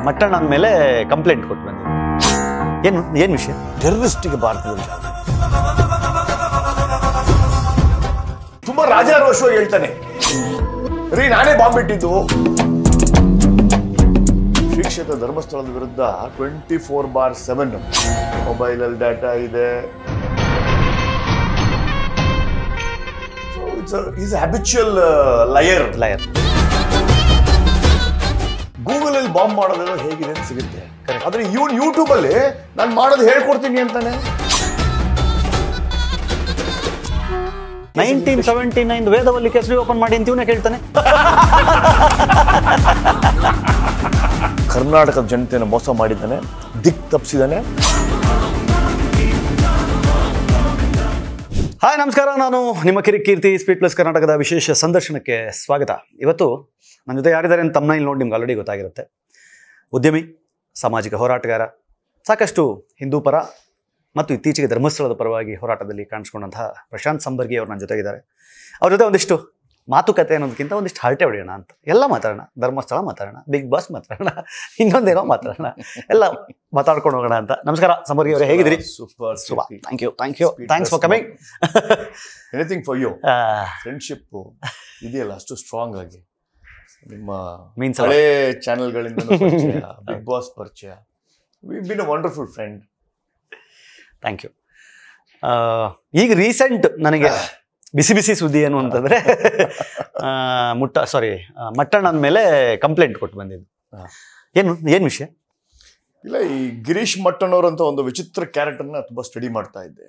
ಮಟ್ಟಣ್ಣ ಮೇಲೆ ಕಂಪ್ಲೇಂಟ್ ಕೊಟ್ಟು ಬಂದಿದ್ದೆ. ಏನು ವಿಷಯ? ಟೆರರಿಸ್ಟ್ಗೆ ಭಾರತದಲ್ಲಿ ತುಂಬಾ ರಾಜಾರೋಷವಾಗಿ ಹೇಳ್ತಾನೆ, ರೀ ನಾನೇ ಬಾಂಬ್ ಇಟ್ಟಿದ್ದು. ಶ್ರೀ ಕ್ಷೇತ್ರ ಧರ್ಮಸ್ಥಳದ ವಿರುದ್ಧ 24/7 ಮೊಬೈಲಲ್ಲಿ ಡಾಟಾ ಇದೆ. Is habitual lawyer. ಗೂಗಲ್ ಅಲ್ಲಿ ಬಾಂಬ್ ಮಾಡೋದೆಲ್ಲ ಹೇಗಿದೆ ಅಂತ ಸಿಗುತ್ತೆ. ಆದ್ರೆ ಇವನ್ ಯೂಟ್ಯೂಬ್ ಅಲ್ಲಿ ನಾನು ಮಾಡೋದು ಹೇಳ್ಕೊಡ್ತೀನಿ ಅಂತಾನೆ. 1979 ವೇದವಲ್ಲಿ ಕೆಸರಿ ಓಪನ್ ಮಾಡಿ ಅಂತೀವನೇ ಕೇಳ್ತಾನೆ. ಕರ್ನಾಟಕದ ಜನತೆಯನ್ನು ಮೋಸ ಮಾಡಿದ್ದಾನೆ, ದಿಕ್ ತಪ್ಪಿಸಿದ್ದಾನೆ. ಹಾಯ್ ನಮಸ್ಕಾರ, ನಾನು ನಿಮ್ಮ ಕಿರಿಕೀರ್ತಿ. ಸ್ಪೀಡ್ ಪ್ಲಸ್ ಕರ್ನಾಟಕದ ವಿಶೇಷ ಸಂದರ್ಶನಕ್ಕೆ ಸ್ವಾಗತ. ಇವತ್ತು ನನ್ನ ಜೊತೆ ಯಾರಿದ್ದಾರೆ ಅಂತ ತಮ್ಮನೇಲಿ ನೋಡಿ ನಿಮ್ಗೆ ಆಲ್ರೆಡಿ ಗೊತ್ತಾಗಿರುತ್ತೆ. ಉದ್ಯಮಿ, ಸಾಮಾಜಿಕ ಹೋರಾಟಗಾರ, ಸಾಕಷ್ಟು ಹಿಂದೂ ಪರ ಮತ್ತು ಇತ್ತೀಚೆಗೆ ಧರ್ಮಸ್ಥಳದ ಪರವಾಗಿ ಹೋರಾಟದಲ್ಲಿ ಕಾಣಿಸ್ಕೊಂಡಂತಹ ಪ್ರಶಾಂತ್ ಸಂಬರ್ಗಿ ಅವರು ನನ್ನ ಜೊತೆಗಿದ್ದಾರೆ. ಅವ್ರ ಜೊತೆ ಒಂದಿಷ್ಟು ಮಾತುಕತೆ ಅನ್ನೋದಕ್ಕಿಂತ ಒಂದಿಷ್ಟು ಹರಟೆ ಹೊಡೆಯೋಣ ಅಂತ. ಎಲ್ಲ ಮಾತಾಡೋಣ, ಧರ್ಮಸ್ಥಳ ಮಾತಾಡೋಣ, ಬಿಗ್ ಬಾಸ್ ಮಾತಾಡೋಣ, ಇನ್ನೊಂದೇನೋ ಮಾತಾಡೋಣ, ಎಲ್ಲ ಮಾತಾಡ್ಕೊಂಡು ಹೋಗೋಣ ಅಂತ. ನಮಸ್ಕಾರ ಸಂಬರ್ಗಿ ಅವರೇ, ಹೇಗಿದ್ದೀರಿ? Super. Thank you thanks for coming. Anything for you. Friendship ಇದೆಯಲ್ಲ ಅಷ್ಟು ಸ್ಟ್ರಾಂಗ್ ಆಗಿ ನಿಮ್ಮ ಹಳೆ ಚಾನೆಲ್ಗಳಿಂದ ಬಿಗ್ ಬಾಸ್ ಪರಿಚಯ. We been a wonderful friend. Thank you. ಈಗ ರೀಸೆಂಟ್ ನನಗೆ ಬಿಸಿ ಬಿಸಿ ಸುದ್ದಿ ಏನು ಅಂತಂದರೆ, ಮಟ್ಟಣ್ಣನ ಮೇಲೆ ಕಂಪ್ಲೇಂಟ್ ಕೊಟ್ಟು ಬಂದಿದ್ದು. ಏನು ವಿಷಯ? ಇಲ್ಲ, ಈ ಗಿರೀಶ್ ಮಟ್ಟಣ್ಣವ್ರು ಅಂತ ಒಂದು ವಿಚಿತ್ರ ಕ್ಯಾರೆಕ್ಟರ್ನ ತುಂಬಾ ಸ್ಟಡಿ ಮಾಡ್ತಾ ಇದ್ದೆ.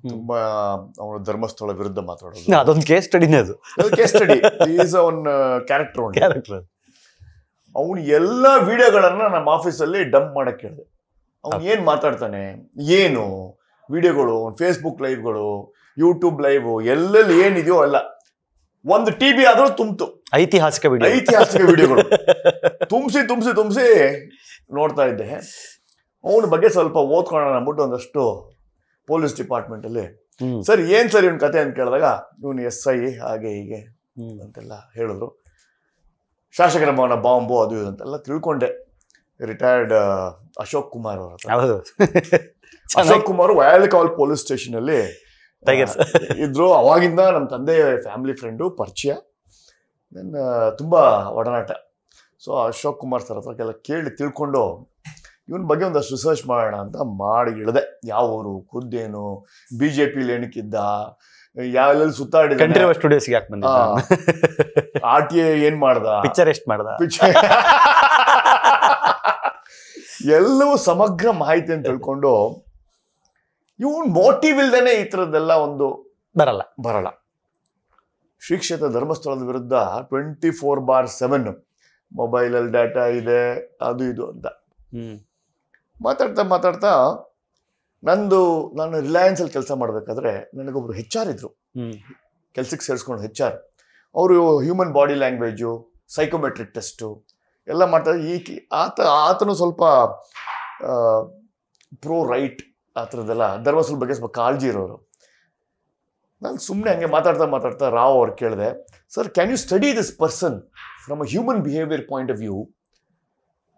ತುಂಬಾ ಅವನ ಧರ್ಮಸ್ಥಳ ವಿರುದ್ಧ ಮಾತಾಡೋದು, ಅದೊಂದು ಕೇಸ್ ಸ್ಟಡಿನೇ. ಕೇಸ್ ಸ್ಟಡಿ ಈಸ್ ಅವನ್ ಕ್ಯಾರೆಕ್ಟರ್. ಅವನು ಎಲ್ಲ ವಿಡಿಯೋಗಳನ್ನ ನಮ್ಮ ಆಫೀಸಲ್ಲಿ ಡಂಪ್ ಮಾಡಕ್ ಹೇಳಿದೆ. ಅವ್ನು ಏನ್ ಮಾತಾಡ್ತಾನೆ, ಏನು ವಿಡಿಯೋಗಳು, ಫೇಸ್ಬುಕ್ ಲೈವ್ಗಳು, ಯೂಟ್ಯೂಬ್ ಲೈವ್, ಎಲ್ಲೆಲ್ಲಿ ಏನಿದೆಯೋ ಎಲ್ಲ ಒಂದು ಟಿವಿ ಆದ್ರೂ ತುಂಬಿತು. ಐತಿಹಾಸಿಕ ವಿಡಿಯೋಗಳು ತುಂಬಿಸಿ ನೋಡ್ತಾ ಇದ್ದೆ. ಅವನ ಬಗ್ಗೆ ಸ್ವಲ್ಪ ಓದ್ಕೊಳ್ಳೋಣ ಅಂದ್ಬಿಟ್ಟು ಒಂದಷ್ಟು ಪೊಲೀಸ್ ಡಿಪಾರ್ಟ್ಮೆಂಟ್ ಅಲ್ಲಿ, ಸರ್ ಏನ್ ಸರ್ ಇವನ್ ಕತೆ ಅಂತ ಕೇಳಿದಾಗ, ಇವನು SI ಹಾಗೆ ಹೀಗೆ ಅಂತೆಲ್ಲ ಹೇಳಿದ್ರು. ಶಾಸಕರ ಭವನ ಬಾಂಬು ಅದು ಇದು ಅಂತೆಲ್ಲ ತಿಳ್ಕೊಂಡೆ. ರಿಟೈರ್ಡ್ ಅಶೋಕ್ ಕುಮಾರ್ ಅವರ ಅಶೋಕ್ ಕುಮಾರ್ ವಯಾಲಿಕಾವಲ್ ಪೊಲೀಸ್ ಸ್ಟೇಷನ್ ಅಲ್ಲಿ ಇದ್ರು. ಅವಾಗಿಂದ ನಮ್ಮ ತಂದೆ ಫ್ಯಾಮಿಲಿ ಫ್ರೆಂಡು, ಪರಿಚಯ, ತುಂಬಾ ಒಡನಾಟ. ಸೊ ಅಶೋಕ್ ಕುಮಾರ್ ಸರ್ ಹತ್ರಕ್ಕೆಲ್ಲ ಕೇಳಿ ತಿಳ್ಕೊಂಡು ಇವನ್ ಬಗ್ಗೆ ಒಂದಷ್ಟು ರಿಸರ್ಚ್ ಮಾಡೋಣ ಅಂತ ಮಾಡಿ ಇಳಿದೆ. ಯಾವ ಊರು, ಖುದ್ದೇನು, BJP ಏನಕ್ಕಿದ್ದ, ಯಾವೆಲ್ಲ ಸುತ್ತಾಡಿದ, RTA ಏನ್ ಮಾಡ್ದ, ಪಿಕ್ಚರ್ ಎಷ್ಟು ಮಾಡ್ದ, ಎಲ್ಲವೂ ಸಮಗ್ರ ಮಾಹಿತಿ ಅಂತ ತಿಳ್ಕೊಂಡು, ಇವನ್ ಮೋಟಿವ್ ಇಲ್ದೇನೆ ಈ ತರದ್ದೆಲ್ಲ ಒಂದು ಬರಲ್ಲ. ಶ್ರೀ ಕ್ಷೇತ್ರ ಧರ್ಮಸ್ಥಳದ ವಿರುದ್ಧ 24/7 ಮೊಬೈಲಲ್ಲಿ ಡಾಟಾ ಇದೆ, ಅದು ಇದು ಅಂತ ಮಾತಾಡ್ತಾ ನಾನು ರಿಲಯನ್ಸ್ ಅಲ್ಲಿ ಕೆಲಸ ಮಾಡ್ಬೇಕಾದ್ರೆ ನನಗೊಬ್ರು HR ಇದ್ರು, ಕೆಲ್ಸಕ್ಕೆ ಸೇರಿಸ್ಕೊಂಡು HR. ಅವರು human body language, psychometric test ಎಲ್ಲ ಮಾಡ್ತಾರೆ. ಆತನು ಸ್ವಲ್ಪ ಪ್ರೋ ರೈಟ್ ಆ ಥರದ್ದೆಲ್ಲ ಧರ್ಮಸ್ಥಳ ಬಗ್ಗೆ ಸ್ವಲ್ಪ ಕಾಳಜಿ ಇರೋರು. ನಾನು ಸುಮ್ಮನೆ ಹಂಗೆ ಮಾತಾಡ್ತಾ ರಾವ್ ಅವ್ರು ಕೇಳಿದೆ, sir can you study this person from a human behaviour point of view?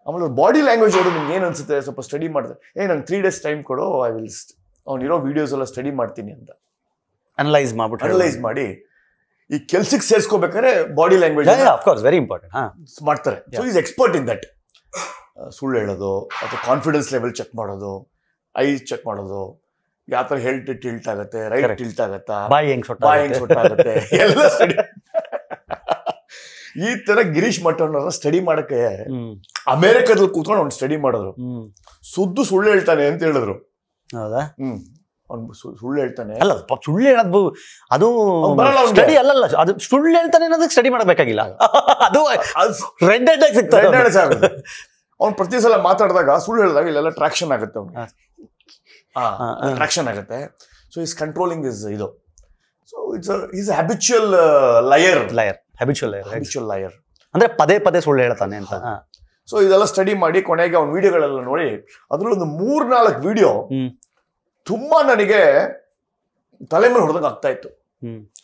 ಆಮೇಲೆ ಅವ್ರ ಬಾಡಿ ಲ್ಯಾಂಗ್ವೇಜ್ ಅವರು ನಿಮ್ಗೆ ಏನು ಅನ್ಸುತ್ತೆ ಸ್ವಲ್ಪ ಸ್ಟಡಿ ಮಾಡಿದೆ. ನಂಗೆ 3 days ಟೈಮ್ ಕೊಡು, ಐ ವಿಲ್ ಅವ್ನಿರೋ ವಿಡಿಯೋಸ್ ಎಲ್ಲ ಸ್ಟಡಿ ಮಾಡ್ತೀನಿ ಅಂತ ಅನಲೈಸ್ ಮಾಡಿ ಈ ಕೆಲ್ಸಕ್ಕೆ ಸೇರಿಸ್ಕೋಬೇಕಾದ್ರೆ ಬಾಡಿ ಲ್ಯಾಂಗ್ವೇಜ್ ವೆರಿ ಇಂಪಾರ್ಟೆಂಟ್ ಮಾಡ್ತಾರೆ. So is expert in that. ಸುಳ್ಳು ಹೇಳೋದು ಅಥವಾ ಕಾನ್ಫಿಡೆನ್ಸ್ ಲೆವೆಲ್ ಚೆಕ್ ಮಾಡೋದು, ಐಸ್ ಚೆಕ್ ಮಾಡೋದು, ಯಾವ ಥರ ಟಿಲ್ಟ್ ಆಗುತ್ತೆ, ರೈಟ್ ಟಿಲ್ಟ್ ಆಗತ್ತಾ, ಬಾಯಿ ಹೆಂಗ್ ಸೊಟ್ಟಾಗುತ್ತೆ ಎಲ್ಲ ಸ್ಟಡಿ. ಈ ತರ ಗಿರೀಶ್ ಮಟ್ಟಣ್ಣವ್ರನ್ನ ಸ್ಟಡಿ ಮಾಡಕ್ಕೆ ಅಮೆರಿಕದಲ್ಲಿ ಕೂತ್ಕೊಂಡು ಅವ್ನು ಸ್ಟಡಿ ಮಾಡಿದ್ರು. ಸುಳ್ಳು ಹೇಳ್ತಾನೆ ಅಂತ ಹೇಳಿದ್ರು. ಹೌದಾ? ಅವ್ನು ಸುಳ್ಳು ಹೇಳ್ತಾನೆ ಅಲ್ಲ, ಸುಳ್ಳು ಹೇಳೋದು ಅದು ಸ್ಟಡಿ ಅಲ್ಲಲ್ಲ, ಅದು ಸುಳ್ಳು ಹೇಳ್ತಾನೆ ಅನ್ನೋದಕ್ಕೆ ಸ್ಟಡಿ ಮಾಡಬೇಕಾಗಿಲ್ಲ. ಅದು ರೆಡ್ ಹೆಡ್ ಸಿಗ್ತದೆ. ಅವ್ನು ಪ್ರತಿ ಸಲ ಮಾತಾಡಿದಾಗ ಸುಳ್ಳು ಹೇಳಿದಾಗ ಇಲ್ಲೆಲ್ಲ ಟ್ರಾಕ್ಷನ್ ಆಗುತ್ತೆ, ಅವ್ನು ಟ್ರಾಕ್ಷನ್ ಆಗುತ್ತೆ. ಸೊ ಈಸ್ ಕಂಟ್ರೋಲಿಂಗ್ ಇಸ್ ಇದು. ಸೊ ಈಸ್ ಹ್ಯಾಬಿಚುವಲ್ ಲಯರ್ ಅಂದ್ರೆ ಪದೇ ಸುಳ್ಳು ಹೇಳ್ತಾನೆ ಅಂತ. ಸೊ ಇದೆಲ್ಲ ಸ್ಟಡಿ ಮಾಡಿ ಕೊನೆಗೆ ಅವ್ನ ವಿಡಿಯೋಗಳೆಲ್ಲ ನೋಡಿ, ಅದ್ರಲ್ಲೊಂದು 3-4 ವಿಡಿಯೋ ತುಂಬಾ ನನಗೆ ತಲೆ ಮೇಲೆ ಹೊಡೆದಂಗೆ ಆಗ್ತಾ ಇತ್ತು.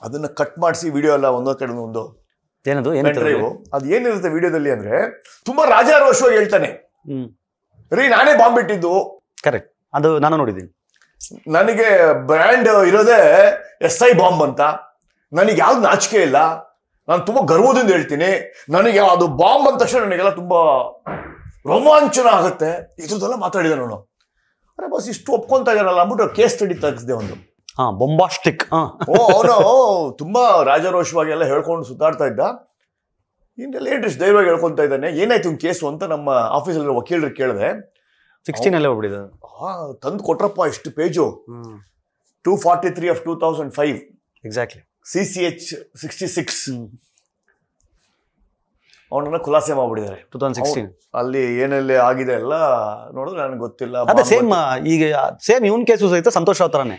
ಅದನ್ನ ಕಟ್ ಮಾಡಿಸಿ ವಿಡಿಯೋ ಎಲ್ಲ ಒಂದೊಂದು ಕಡೆ ಒಂದು ಏನದು ಡ್ರೈವ್. ಅದು ಏನಿರುತ್ತೆ ವಿಡಿಯೋದಲ್ಲಿ ಅಂದ್ರೆ ತುಂಬಾ ರಾಜಾರೋಷವಾಗಿ ಹೇಳ್ತಾನೆ, ರೀ ನಾನೇ ಬಾಂಬ್ ಇಟ್ಟಿದ್ದು. ಕರೆಕ್ಟ್, ಅದು ನಾನು ನೋಡಿದ್ದೀನಿ. ನನಗೆ ಬ್ರ್ಯಾಂಡ್ ಇರೋದೇ SI ಬಾಂಬ್ ಅಂತ, ನನಗೆ ಯಾವ್ದು ನಾಚಿಕೆ ಇಲ್ಲ, ನಾನು ತುಂಬಾ ಗರ್ವದಿಂದ ಹೇಳ್ತೀನಿ, ನನಗೆ ಅದು ಬಾಂಬ್ ಅಂದ ತಕ್ಷಣ ನನಗೆಲ್ಲ ತುಂಬಾ ರೋಮಾಂಚನ ಆಗುತ್ತೆ, ಇದ್ರದ್ದೆಲ್ಲ ಮಾತಾಡಿದ ನಾನು. ಅರೆ ಬಸ್ ಇಷ್ಟು ಒಪ್ಕೊಂತ ಇದ್ದಾನಲ್ಲ ಅಂದ್ಬಿಟ್ಟು ಕೇಸ್ ಸ್ಟಡಿ ತೆಗೆಸಿದೆ ಒಂದು. ಬೊಂಬಾಸ್ಟಿಕ್. ಅವನು ತುಂಬಾ ರಾಜಾರೋಷವಾಗಿ ಎಲ್ಲ ಹೇಳ್ಕೊಂಡು ಸುತ್ತಾಡ್ತಾ ಇದ್ದ. ಇನ್ನೆಲ್ಲ ಏನ್ರಿಷ್ಟು ಧೈರ್ಯವಾಗಿ ಹೇಳ್ಕೊಂತ ಇದ್ದಾನೆ, ಏನಾಯ್ತು ಒಂದು ಕೇಸು ಅಂತ ನಮ್ಮ ಆಫೀಸಲ್ಲಿ ವಕೀಲರು ಕೇಳಿದೆ. 16 ಹೋಗ್ಬಿಟ್ಟಿದೆ. ತಂದು ಕೊಟ್ರಪ್ಪ ಇಷ್ಟು ಪೇಜು. 243 of 2005. ಎಕ್ಸಾಕ್ಟ್ಲಿ. CCH 66 ಅವನನ್ನ ಖುಲಾಸೆ ಮಾಡ್ಬಿಟ್ಟಿದ್ದಾರೆ 2016. ಅಲ್ಲಿ ಏನೆಲ್ಲ ಆಗಿದೆ ಎಲ್ಲ ನೋಡಿದ್ರೆ ನನಗೆ ಗೊತ್ತಿಲ್ಲ. ಅದೇ ಸೇಮ್ ಈಗ ಸೇಮ್ ಇವನ್ ಕೇಸು ಸಹಿತ ಸಂತೋಷ್ ಅವತರನೇ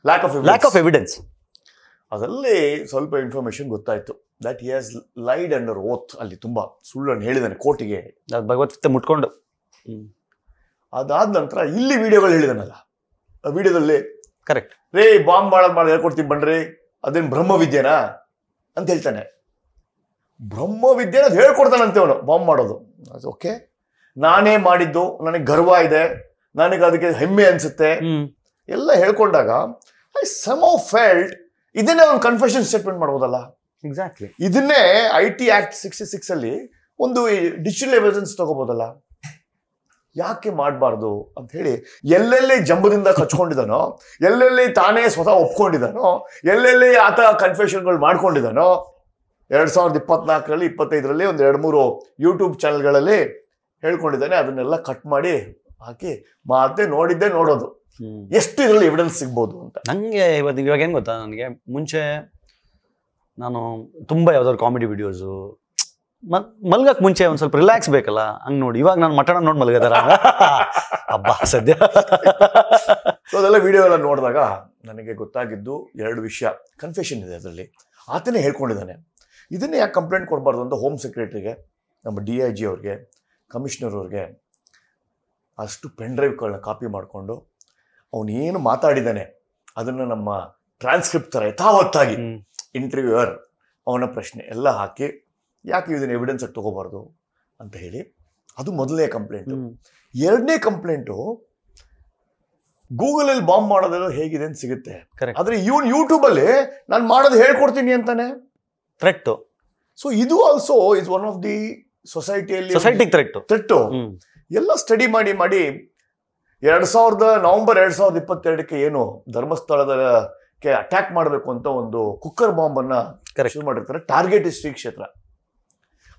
ಲ್ಯಾಕ್ ಆಫ್ ಎವಿಡೆನ್ಸ್. ಅದರಲ್ಲಿ ಸ್ವಲ್ಪ ಇನ್ಫಾರ್ಮೇಶನ್ ಗೊತ್ತಾಯ್ತು ದಟ್ ಹಿ ಹ್ಯಾಸ್ ಲೈಡ್ ಅಂಡರ್ ಓತ್. ಅಲ್ಲಿ ತುಂಬಾ ಸುಳ್ಳನ್ನು ಹೇಳಿದಾನೆ ಕೋರ್ಟಿಗೆ, ಭಗವದ್ಗೀತೆ ಮುಟ್ಕೊಂಡು. ಅದಾದ ನಂತರ ಇಲ್ಲಿ ವಿಡಿಯೋಗಳು ಹೇಳಿದಾನಲ್ಲ, ಆ ವಿಡಿಯೋದಲ್ಲಿ ಕರೆಕ್ಟ್ ರೇ ಬಾಂಬ್ ಮಾಡೋದು ಹೇಳ್ಕೊಡ್ತೀನಿ ಬನ್ರಿ, ಅದೇನು ಬ್ರಹ್ಮವಿದ್ಯೆನಾ ಅಂತ ಹೇಳ್ತಾನೆ. ಬ್ರಹ್ಮವಿದ್ಯೆನ ಅದು ಹೇಳ್ಕೊಡ್ತಾನಂತೆ ಅವನು ಬಾಂಬ್ ಮಾಡೋದು. ಅದು ಓಕೆ, ನಾನೇ ಮಾಡಿದ್ದು, ನನಗೆ ಗರ್ವ ಇದೆ, ನನಗೆ ಅದಕ್ಕೆ ಹೆಮ್ಮೆ ಅನ್ಸುತ್ತೆ ಎಲ್ಲ ಹೇಳ್ಕೊಂಡಾಗ ಐ ಸಮ್ ಹೌ ಫೆಲ್ಟ್ ಇದನ್ನೇ ಒಂದು ಕನ್ಫೆಷನ್ ಸ್ಟೇಟ್ಮೆಂಟ್ ಮಾಡ್ಬೋದಲ್ಲ. ಎಕ್ಸಾಕ್ಟ್ಲಿ. ಇದನ್ನೇ IT Act 66 ಅಲ್ಲಿ ಒಂದು ಡಿಜಿಟಲ್ ಎವಿಡೆನ್ಸ್ ತಗೋಬೋದಲ್ಲ, ಯಾಕೆ ಮಾಡಬಾರ್ದು ಅಂತ ಹೇಳಿ ಎಲ್ಲೆಲ್ಲಿ ಜಂಬದಿಂದ ಕಚ್ಕೊಂಡಿದ್ದಾನೋ, ಎಲ್ಲೆಲ್ಲಿ ತಾನೇ ಸ್ವತಃ ಒಪ್ಕೊಂಡಿದ್ದಾನೋ, ಎಲ್ಲೆಲ್ಲಿ ಆತ ಕನ್ಫೆಷನ್ಗಳು ಮಾಡ್ಕೊಂಡಿದ್ದಾನೋ, 2024ರಲ್ಲಿ 25ರಲ್ಲಿ ಒಂದು 2-3 ಯೂಟ್ಯೂಬ್ ಚಾನಲ್ಗಳಲ್ಲಿ ಹೇಳ್ಕೊಂಡಿದ್ದಾನೆ. ಅದನ್ನೆಲ್ಲ ಕಟ್ ಮಾಡಿ ಹಾಕಿ ಮತ್ತೆ ನೋಡೋದು ಎಷ್ಟು ಇದರಲ್ಲಿ ಎವಿಡೆನ್ಸ್ ಸಿಗ್ಬೋದು ಅಂತ. ನನಗೆ ಇವಾಗ ಏನು ಗೊತ್ತಾ, ನನಗೆ ಮುಂಚೆ ನಾನು ತುಂಬ ಯಾವ್ದಾದ್ರು ಕಾಮಿಡಿ ವಿಡಿಯೋಸು ಮಲ್ಗಕ್ಕೆ ಮುಂಚೆ ಒಂದು ಸ್ವಲ್ಪ ರಿಲ್ಯಾಕ್ಸ್ ಬೇಕಲ್ಲ, ಹಂಗೆ ನೋಡಿ ಇವಾಗ ನಾನು ಮಟಣ ನೋಡಿ ಮಲ್ಗದಾರ ಹಬ್ಬ ಸದ್ಯ. ಸೊ ಅದೆಲ್ಲ ವಿಡಿಯೋ ಎಲ್ಲ ನೋಡಿದಾಗ ನನಗೆ ಗೊತ್ತಾಗಿದ್ದು 2 ವಿಷಯ. ಕನ್ಫೆಷನ್ ಇದೆ ಅದರಲ್ಲಿ, ಆತನೇ ಹೇಳ್ಕೊಂಡಿದ್ದಾನೆ. ಇದನ್ನೇ ಯಾಕೆ ಕಂಪ್ಲೇಂಟ್ ಕೊಡಬಾರ್ದು ಅಂತ ಹೋಮ್ ಸೆಕ್ರೆಟರಿಗೆ, ನಮ್ಮ DIG ಅವ್ರಿಗೆ, ಕಮಿಷನರ್ ಅವ್ರಿಗೆ ಅಷ್ಟು ಪೆನ್ ಡ್ರೈವ್ಗಳನ್ನ ಕಾಪಿ ಮಾಡಿಕೊಂಡು ಅವನೇನು ಮಾತಾಡಿದ್ದಾನೆ ಅದನ್ನು ನಮ್ಮ ಟ್ರಾನ್ಸ್ಕ್ರಿಪ್ಟ್ ಥರ ಯಥಾವತ್ತಾಗಿ ಇಂಟರ್ವ್ಯೂವರ್ ಅವನ ಪ್ರಶ್ನೆ ಎಲ್ಲ ಹಾಕಿ ಯಾಕೆ ಇದನ್ನು ಎವಿಡೆನ್ಸ್ ಆಗಿ ತಗೋಬಾರ್ದು ಅಂತ ಹೇಳಿ, ಅದು ಮೊದಲನೇ ಕಂಪ್ಲೇಂಟು. 2ನೇ ಕಂಪ್ಲೇಂಟು, ಗೂಗಲಲ್ಲಿ ಬಾಂಬ್ ಮಾಡೋದೆಲ್ಲ ಹೇಗಿದೆ ಅಂತ ಸಿಗುತ್ತೆ, ಆದರೆ ಇವನು ಯೂಟ್ಯೂಬಲ್ಲಿ ನಾನು ಮಾಡೋದು ಹೇಳ್ಕೊಡ್ತೀನಿ ಅಂತಾನೆ. ಥ್ರೆಟ್. ಸೊ ಇದು also is one of the ಸೊಸೈಟಿಯಲ್ಲಿ ಥ್ರೆಟ್. ಎಲ್ಲ ಸ್ಟಡಿ ಮಾಡಿ ನವೆಂಬರ್ 2022ಕ್ಕೆ ಏನು ಧರ್ಮಸ್ಥಳದಕ್ಕೆ ಅಟ್ಯಾಕ್ ಮಾಡಬೇಕು ಅಂತ ಒಂದು ಕುಕ್ಕರ್ ಬಾಂಬ್ ಅನ್ನ ಶುರು ಮಾಡಿರ್ತಾರೆ. ಟಾರ್ಗೆಟ್ ಇಸ್ ಶ್ರೀ ಕ್ಷೇತ್ರ.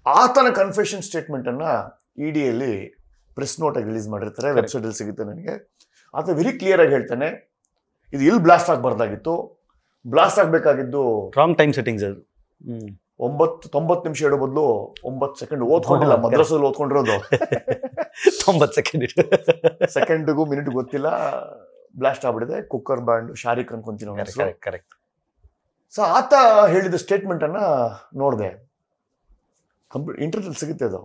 ಆತನ ಕನ್ಫೆಷನ್ ಸ್ಟೇಟ್ಮೆಂಟ್ ಅನ್ನ EDಯಲ್ಲಿ ಪ್ರೆಸ್ ನೋಟ್ ಆಗಿ ರಿಲೀಸ್ ಮಾಡಿರ್ತಾರೆ, ವೆಬ್ಸೈಟ್ ಅಲ್ಲಿ ಸಿಗುತ್ತೆ ನನಗೆ. ಆತ ವೆರಿ ಕ್ಲಿಯರ್ ಆಗಿ ಹೇಳ್ತಾನೆ, ಇದು ಇಲ್ಲಿ ಬ್ಲಾಸ್ಟ್ ಆಗಬಾರ್ದಾಗಿತ್ತು, ಬ್ಲಾಸ್ಟ್ ಆಗಬೇಕಾಗಿದ್ದು ರಾಂಗ್ ಟೈಮ್ ಸೆಟ್ಟಿಂಗ್ಸ್. ಅದು 90 ನಿಮಿಷ ಇಡೋ ಬದಲು 9 ಸೆಕೆಂಡ್ ಓದ್ಕೊಂಡಿಲ್ಲ, ಮದ್ರಸದಲ್ಲಿ ಓದ್ಕೊಂಡಿರೋದು 90 ಸೆಕೆಂಡ್ಗೂ ಮಿನಿಟ್ ಗೊತ್ತಿಲ್ಲ, ಬ್ಲಾಸ್ಟ್ ಆಗ್ಬಿಟ್ಟಿದೆ. ಕುಕ್ಕರ್ ಬ್ಯಾಂಡ್ ಶಾರಿಕ್ ಅನ್ಕೊಂತೀನಿ. ಕರೆಕ್ಟ್. ಸೊ ಆತ ಹೇಳಿದ ಸ್ಟೇಟ್ಮೆಂಟ್ ಅನ್ನ ನೋಡಿದೆ, ಇಂಟರ್ನೆಟ್ ಸಿಗುತ್ತೆ ಅದು.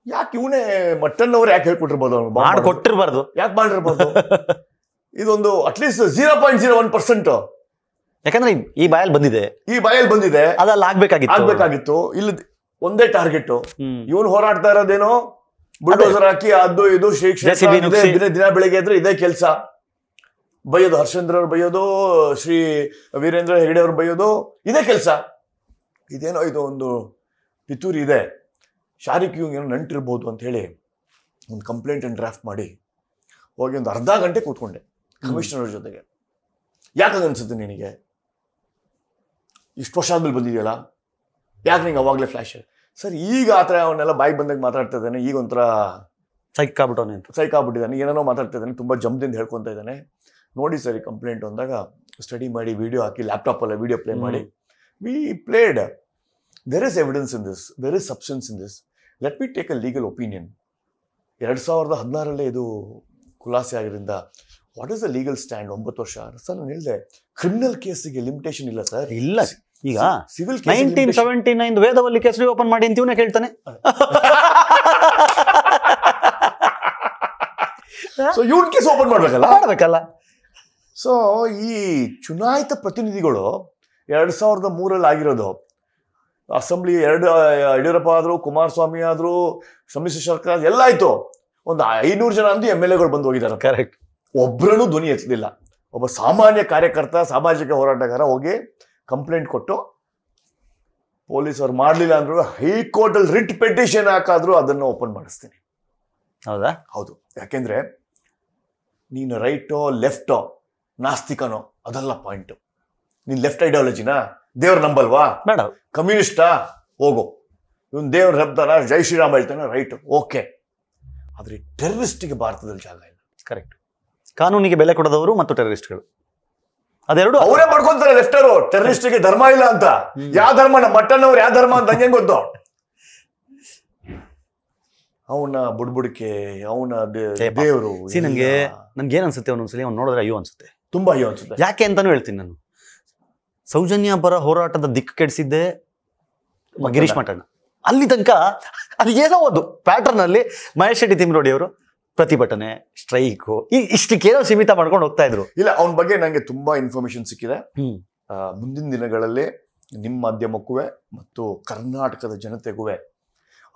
ಯಾಕೆ ಇವನೇ ಮಟನ್ ಅವ್ರು ಯಾಕೆ ಹೇಳ್ಕೊಟ್ಟಿರ್ಬೋದು, ಕೊಟ್ಟಿರ್ಬಾರ್ದು, ಯಾಕೆ ಮಾಡಿರ್ಬಾರ್ದು? ಇದೊಂದು ಅಟ್ಲೀಸ್ಟ್ 0.01%. ಯಾಕಂದ್ರೆ ಈ ಬಾಯಲ್ಲಿ ಬಂದಿದೆ, ಅದಲ್ಲ ಆಗ್ಬೇಕಾಗಿತ್ತು. ಇಲ್ಲಿ ಒಂದೇ ಟಾರ್ಗೆಟ್. ಇವನು ಹೋರಾಡ್ತಾ ಇರೋದೇನೋ ಬುಲ್ಡೋಸರ್ ಹಾಕಿ ಅದು ಇದು ಶ್ರೀ ಕ್ಷೇತ್ರ ದಿನ ಬೆಳಿಗ್ಗೆ ಇದ್ರೆ ಇದೇ ಕೆಲಸ. ಬೈಯೋದು, ಹರ್ಷೇಂದ್ರ ಅವ್ರು ಬೈಯೋದು, ಶ್ರೀ ವೀರೇಂದ್ರ ಹೆಗಡೆ ಅವ್ರು ಬೈಯೋದು, ಇದೇ ಕೆಲಸ. ಇದೇನೋ ಇದು ಒಂದು ಪಿತೂರಿ ಇದೆ, ಶಾರಿಕ್ ಇವ್ ಏನೋ ನಂಟಿರ್ಬೋದು ಅಂತ ಹೇಳಿ ಒಂದು ಕಂಪ್ಲೇಂಟ್ ಡ್ರಾಫ್ಟ್ ಮಾಡಿ ಹೋಗಿ ಒಂದು ಅರ್ಧ ಗಂಟೆ ಕೂತ್ಕೊಂಡೆ ಕಮಿಷನರ್ ಜೊತೆಗೆ. ಯಾಕಾಗ ಅನ್ಸುತ್ತೆ ನಿನಗೆ, ಇಷ್ಟು ವರ್ಷ ಆದ್ಮೇಲೆ ಬಂದಿದೆಯಲ್ಲ, ಯಾಕೆ ನಿಂಗೆ ಅವಾಗಲೇ ಫ್ಲಾಶ್? ಸರ್ ಈಗ ಆ ಥರ ಅವನ್ನೆಲ್ಲ ಬಾಯಿಗೆ ಬಂದಾಗ ಮಾತಾಡ್ತಾ ಇದ್ದಾನೆ, ಈಗ ಒಂಥರ ಸೈಕ್ ಆಗ್ಬಿಟ್ಟಿದ್ದಾನೆ, ಏನೇನೋ ಮಾತಾಡ್ತಾ ಇದ್ದಾನೆ, ತುಂಬ ಜಂಪ್ದಿಂದ ಹೇಳ್ಕೊತಾ ಇದ್ದಾನೆ. ನೋಡಿ ಸರಿ ಕಂಪ್ಲೇಂಟ್ ಅಂದಾಗ ಸ್ಟಡಿ ಮಾಡಿ ವಿಡಿಯೋ ಹಾಕಿ ಲ್ಯಾಪ್ಟಾಪಲ್ಲಿ ವಿಡಿಯೋ ಪ್ಲೇ ಮಾಡಿ we played. There is evidence in this, there is substance in this, let me take a legal opinion. 2016 ಇದು ಖುಲಾಸೆ ಆಗಿರೋದ್ರಿಂದ what is the legal stand? 9 ವರ್ಷ. ಸರ್ ನಾನು ಹೇಳಿದೆ, ಕ್ರಿಮಿನಲ್ ಕೇಸಿಗೆ ಲಿಮಿಟೇಷನ್ ಇಲ್ಲ ಸರ್. ಇಲ್ಲ, ಈಗ ಸಿವಿಲ್ 1979 ವೇದವಲ್ಲಿ ಕೇಸ್ ಓಪನ್ ಮಾಡಿ ಅಂತೀವನೇ ಕೇಳ್ತಾನೆ. ಸೊ ಇವ್ನ ಕೇಸ್ ಓಪನ್ ಮಾಡ್ಬೇಕಲ್ಲ. ಸೊ ಈ ಚುನಾಯಿತ ಪ್ರತಿನಿಧಿಗಳು 2003 ಆಗಿರೋದು. ಅಸೆಂಬ್ಲಿ ಯಡಿಯೂರಪ್ಪ ಆದ್ರು, ಕುಮಾರಸ್ವಾಮಿ ಆದ್ರು, ಸಮ್ಮಿಶ್ರ ಸರ್ಕಾರ ಎಲ್ಲ ಆಯ್ತು. ಒಂದು 500 ಜನ ಅಂದು MLAಗಳು ಬಂದು ಹೋಗಿದ್ದಾರೆ. ಕರೆಕ್ಟ್. ಒಬ್ರನ್ನೂ ಧ್ವನಿ ಎತ್ತಲಿಲ್ಲ. ಒಬ್ಬ ಸಾಮಾನ್ಯ ಕಾರ್ಯಕರ್ತ, ಸಾಮಾಜಿಕ ಹೋರಾಟಗಾರ ಹೋಗಿ ಕಂಪ್ಲೇಂಟ್ ಕೊಟ್ಟು ಪೊಲೀಸರು ಮಾಡಲಿಲ್ಲ ಅಂದ್ರು ಹೈಕೋರ್ಟ್ ಅಲ್ಲಿ ರಿಟ್ ಪೆಟಿಷನ್ ಹಾಕಾದ್ರು ಅದನ್ನು ಓಪನ್ ಮಾಡಿಸ್ತೀನಿ. ಹೌದಾ? ಹೌದು. ಯಾಕೆಂದ್ರೆ ನೀನು ರೈಟೋ ಲೆಫ್ಟೋ ನಾಸ್ತಿಕನೋ ಅದಲ್ಲ ಪಾಯಿಂಟ್. ನೀನ್ ಲೆಫ್ಟ್ ಐಡಿಯಾಲಜಿನಾ, ದೇವ್ರ ನಂಬಲ್ವಾ, ಬೇಡ, ಕಮ್ಯುನಿಸ್ಟಾ, ಹೋಗು. ಇವನ್ ದೇವ್ರ ಹಬ್ದಾನ, ಜೈ ಶ್ರೀರಾಮ್ ಹೇಳ್ತಾನೆ, ರೈಟ್, ಓಕೆ. ಆದ್ರೆ ಟೆರರಿಸ್ಟ್ಗೆ ಭಾರತದಲ್ಲಿ ಜಾಗ ಇಲ್ಲ. ಕರೆಕ್ಟ್. ಕಾನೂನಿಗೆ ಬೆಲೆ ಕೊಡದವರು ಮತ್ತು ಟೆರರಿಸ್ಟ್ಗಳು ಅದೆರಡು ಅವರೇ ಮಾಡ್ಕೊಂತಾರೆ. ಲೆಫ್ಟರು ಟೆರರಿಸ್ಟ್ಗೆ ಧರ್ಮ ಇಲ್ಲ ಅಂತ. ಯಾವ ಧರ್ಮ? ನಮ್ಮ ಮಟ್ಟಣ್ಣವ್ರು ಯಾವ ಧರ್ಮ ಅಂತ ಹಂಗೆ ಗೊತ್ತು. ಅವನ ಬುಡ್ಬುಡಿಕೆ, ಅವನ ದೇವರು. ನನ್ಗೆ ಏನ್ ಅನ್ಸುತ್ತೆ, ಒಂದೊಂದ್ಸಲಿ ಅವ್ನು ನೋಡಿದ್ರೆ ಅಯ್ಯೋ ಅನ್ಸುತ್ತೆ, ತುಂಬಾ ಅಯ್ಯೋ ಅನ್ಸುತ್ತೆ. ಯಾಕೆ ಅಂತಾನು ಹೇಳ್ತೀನಿ ನಾನು. ಸೌಜನ್ಯ ಪರ ಹೋರಾಟದ ದಿಕ್ಕು ಕೆಡಿಸಿದ್ದೆ ಗಿರೀಶ್ ಮಠಣ್ಣ. ಅಲ್ಲಿ ತನಕ ಅದು ಏನೋ ಒಂದು ಪ್ಯಾಟರ್ನ್ ಅಲ್ಲಿ ಮಹೇಶ್ ಶೆಟ್ಟಿ ತಿಮ್ರೋಡಿ ಅವರು ಪ್ರತಿಭಟನೆ, ಸ್ಟ್ರೈಕು, ಇಷ್ಟಕ್ಕೇನೋ ಸೀಮಿತ ಮಾಡ್ಕೊಂಡು ಹೋಗ್ತಾ ಇದ್ರು. ಇಲ್ಲ, ಅವನ ಬಗ್ಗೆ ನಂಗೆ ತುಂಬಾ ಇನ್ಫಾರ್ಮೇಶನ್ ಸಿಕ್ಕಿದೆ. ಮುಂದಿನ ದಿನಗಳಲ್ಲಿ ನಿಮ್ಮ ಮಾಧ್ಯಮಕ್ಕೂ ಮತ್ತು ಕರ್ನಾಟಕದ ಜನತೆಗೂ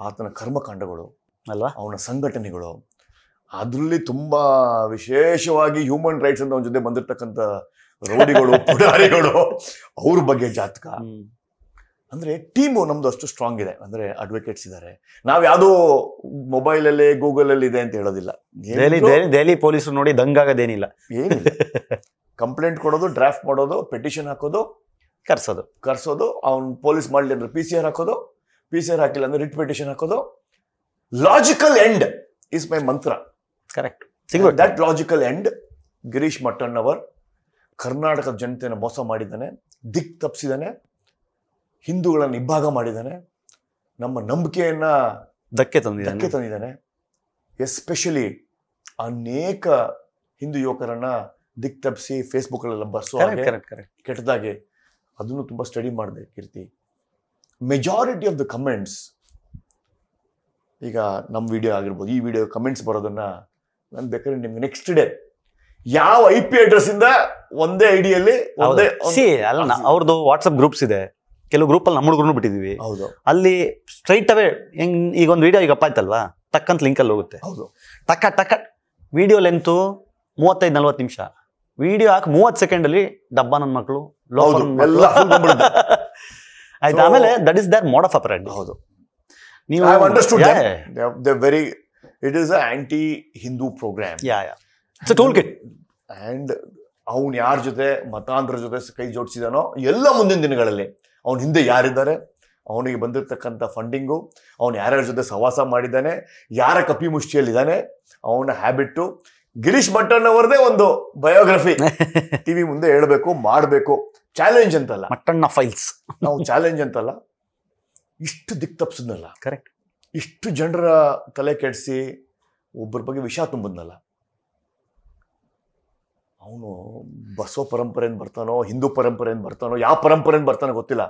ಆತನ ಕರ್ಮಕಾಂಡಗಳು ಅಲ್ವಾ, ಅವನ ಸಂಘಟನೆಗಳು, ಅದ್ರಲ್ಲಿ ತುಂಬಾ ವಿಶೇಷವಾಗಿ ಹ್ಯೂಮನ್ ರೈಟ್ಸ್ ಅಂತ ಅವನ ಜೊತೆ ಬಂದಿರ್ತಕ್ಕಂಥ ರೌಡಿಗಳು, ಪುಡಾರಿಗಳು, ಅವ್ರ ಬಗ್ಗೆ ಜಾತಕ. ಅಂದ್ರೆ ಟೀಮು ನಮ್ದು ಅಷ್ಟು ಸ್ಟ್ರಾಂಗ್ ಇದೆ. ಅಂದ್ರೆ ಅಡ್ವೊಕೇಟ್ಸ್ ಇದ್ದಾರೆ. ನಾವ್ ಯಾವ್ದೋ ಮೊಬೈಲಲ್ಲಿ ಗೂಗಲ್ ಅಲ್ಲಿ ಇದೆ ಅಂತ ಹೇಳೋದಿಲ್ಲ. ದೆಹಲಿ ಪೊಲೀಸರು ನೋಡಿ ದಂಗಾಗದೇನಿಲ್ಲ. ಏನಿಲ್ಲ, ಕಂಪ್ಲೇಂಟ್ ಕೊಡೋದು, ಡ್ರಾಫ್ಟ್ ಮಾಡೋದು, ಪೆಟಿಷನ್ ಹಾಕೋದು, ಕರ್ಸೋದು. ಅವ್ನು ಪೊಲೀಸ್ ಮಾಡ್ಲಿ ಅಂದ್ರೆ PCR ಹಾಕೋದು, PCR ಹಾಕಿಲ್ಲ ಅಂದ್ರೆ ರಿಟ್ ಪೆಟಿಷನ್ ಹಾಕೋದು. ಲಾಜಿಕಲ್ ಎಂಡ್ ಇಸ್ ಮೈ ಮಂತ್ರ. Correct. That logical end. Girish Mattannavar ಕರ್ನಾಟಕದ ಜನತೆಯನ್ನು ಮೋಸ ಮಾಡಿದ್ದಾನೆ, ದಿಕ್ ತಪ್ಪಿಸಿದ್ದಾನೆ, ಹಿಂದೂಗಳನ್ನು ಇಬ್ಬಾಗ ಮಾಡಿದ್ದಾನೆ, ನಮ್ಮ ನಂಬಿಕೆಯನ್ನ ಧಕ್ಕೆ ತಂದಿದ್ದಾನೆ. ಎಸ್ಪೆಷಲಿ ಅನೇಕ ಹಿಂದೂ ಯುವಕರನ್ನ ದಿಕ್ ತಪ್ಪಿಸಿ ಫೇಸ್ಬುಕ್ ಅಲ್ಲೆಲ್ಲ ಬರ್ಸೋ ಕೆಟ್ಟದಾಗಿ ಅದನ್ನು ತುಂಬಾ ಸ್ಟಡಿ ಮಾಡಿದೆ ಕೀರ್ತಿ. ಮೆಜಾರಿಟಿ ಆಫ್ ದ ಕಮೆಂಟ್ಸ್, ಈಗ ನಮ್ಮ ವಿಡಿಯೋ ಆಗಿರ್ಬೋದು, ಈ ವಿಡಿಯೋ ಕಮೆಂಟ್ಸ್ ಬರೋದನ್ನ ನಾನು ಬೇಕಾದ್ರೆ ನಿಮ್ಗೆ ನೆಕ್ಸ್ಟ್ ಡೇ ಯಾವ IP ಅಡ್ರೆಸ್ ಇಂದ ಒಂದೇ ಐಡಿಯಲ್ಲಿ ಅವ್ರದ್ದು ವಾಟ್ಸ್ಆಪ್ ಗ್ರೂಪ್ಸ್ ಇದೆ. ಕೆಲವು ಗ್ರೂಪ್ ಅಲ್ಲಿ ನಮ್ಮ ಹುಡುಗರು ಬಿಟ್ಟಿದೀವಿ. ಹೌದು, ಅಲ್ಲಿ ಸ್ಟ್ರೈಟ್ ಅವೇ ಹೆಂಗ್ ಈಗ ಒಂದು ವಿಡಿಯೋ ಈಗ ಅಪ್ಪ ಆಯ್ತಲ್ವಾ, ಟಕ್ಕಂತ ಲಿಂಕ್ ಅಲ್ಲಿ ಹೋಗುತ್ತೆ. ಹೌದು, ಟಕ್ಕ ವಿಡಿಯೋ ಲೆಂತು 35-40 ನಿಮಿಷ. ವಿಡಿಯೋ ಹಾಕಿ 30 ಸೆಕೆಂಡ್ ಅಲ್ಲಿ ಡಬ್ಬ ನನ್ನ ಮಕ್ಕಳು ಆಯ್ತು. ಆಮೇಲೆ that is their mode of operate. ಹೌದು, ನೀವು very it is anti Hindu programme. It's a toolkit. And ಅವನು ಯಾರ ಜೊತೆ ಮತಾಂತರ ಜೊತೆ ಕೈ ಜೋಡಿಸಿದಾನೋ ಎಲ್ಲ ಮುಂದಿನ ದಿನಗಳಲ್ಲಿ ಅವನ ಹಿಂದೆ ಯಾರಿದ್ದಾರೆ, ಅವನಿಗೆ ಬಂದಿರತಕ್ಕಂಥ ಫಂಡಿಂಗು, ಅವನು ಯಾರ್ಯಾರ ಜೊತೆ ಸವಾಸ ಮಾಡಿದ್ದಾನೆ, ಯಾರ ಕಪಿ ಮುಷ್ಟಿಯಲ್ಲಿದ್ದಾನೆ, ಅವನ ಹ್ಯಾಬಿಟ್ಟು. ಗಿರೀಶ್ ಮಟ್ಟಣ್ಣವರದೇ ಒಂದು ಬಯೋಗ್ರಫಿ ಟಿವಿ ಮುಂದೆ ಹೇಳ್ಬೇಕು, ಮಾಡಬೇಕು. ಚಾಲೆಂಜ್ ಅಂತಲ್ಲ, ಮಟ್ಟಣ್ಣ ಫೈಲ್ಸ್. ನಾವು ಚಾಲೆಂಜ್ ಅಂತಲ್ಲ, ಇಷ್ಟು ದಿಕ್ ತಪ್ಪಿಸಿದ್ನಲ್ಲ, ಕರೆಕ್ಟ್, ಇಷ್ಟು ಜನರ ತಲೆ ಕೆಡಿಸಿ ಒಬ್ಬರ ಬಗ್ಗೆ ವಿಷ ತುಂಬಿದ್ನಲ್ಲ, ಅವನು ಬಸವ ಪರಂಪರೆಯಿಂದ ಬರ್ತಾನೋ, ಹಿಂದೂ ಪರಂಪರೆಯಿಂದ ಬರ್ತಾನೋ, ಯಾವ ಪರಂಪರೆಯಿಂದ ಬರ್ತಾನೋ ಗೊತ್ತಿಲ್ಲ.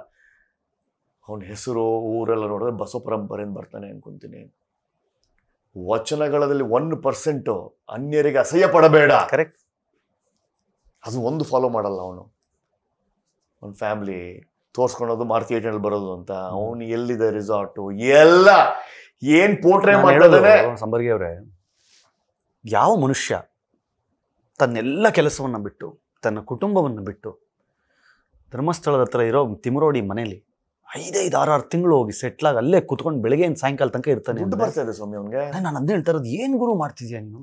ಅವನ ಹೆಸರು ಊರೆಲ್ಲ ನೋಡಿದ್ರೆ ಬಸವ ಪರಂಪರೆಯಿಂದ ಬರ್ತಾನೆ ಅನ್ಕೊಂತೀನಿ. ವಚನಗಳಲ್ಲಿ 1% ಅನ್ಯರಿಗೆ ಅಸಹ್ಯ ಪಡಬೇಡ, ಕರೆಕ್ಟ್, ಅದು ಒಂದು ಫಾಲೋ ಮಾಡಲ್ಲ ಅವನು. ಒಂದು ಫ್ಯಾಮಿಲಿ ತೋರ್ಸ್ಕೊಳೋದು, ಮಾರುತಿ 8 ಬರೋದು ಅಂತ. ಅವನು ಎಲ್ಲಿದೆ ರಿಸಾರ್ಟು, ಎಲ್ಲ ಏನ್ ಪೋಟ್ರೆ ಮಾಡಿದಾನೆ. ಸಂಬರ್ಗಿ ಅವರೇ, ಯಾವ ಮನುಷ್ಯ ತನ್ನೆಲ್ಲ ಕೆಲಸವನ್ನು ಬಿಟ್ಟು, ತನ್ನ ಕುಟುಂಬವನ್ನು ಬಿಟ್ಟು, ಧರ್ಮಸ್ಥಳದ ಹತ್ರ ಇರೋ ತಿಮರೋಡಿ ಮನೇಲಿ 5-6 ತಿಂಗಳು ಹೋಗಿ ಸೆಟ್ಲಾಗಿ ಅಲ್ಲೇ ಕುತ್ಕೊಂಡು ಬೆಳಗ್ಗೆ ಸಾಯಂಕಾಲ ತನಕ ಇರ್ತಾನೆ. ಬರ್ತಾ ಇದೆ ಸ್ವಾಮಿ ಅವನಿಗೆ. ನಾನು ಅದನ್ನ ಹೇಳ್ತಾ ಇರೋದು, ಏನ್ ಗುರು ಮಾಡ್ತಿದ್ಯಾ ನೀನು?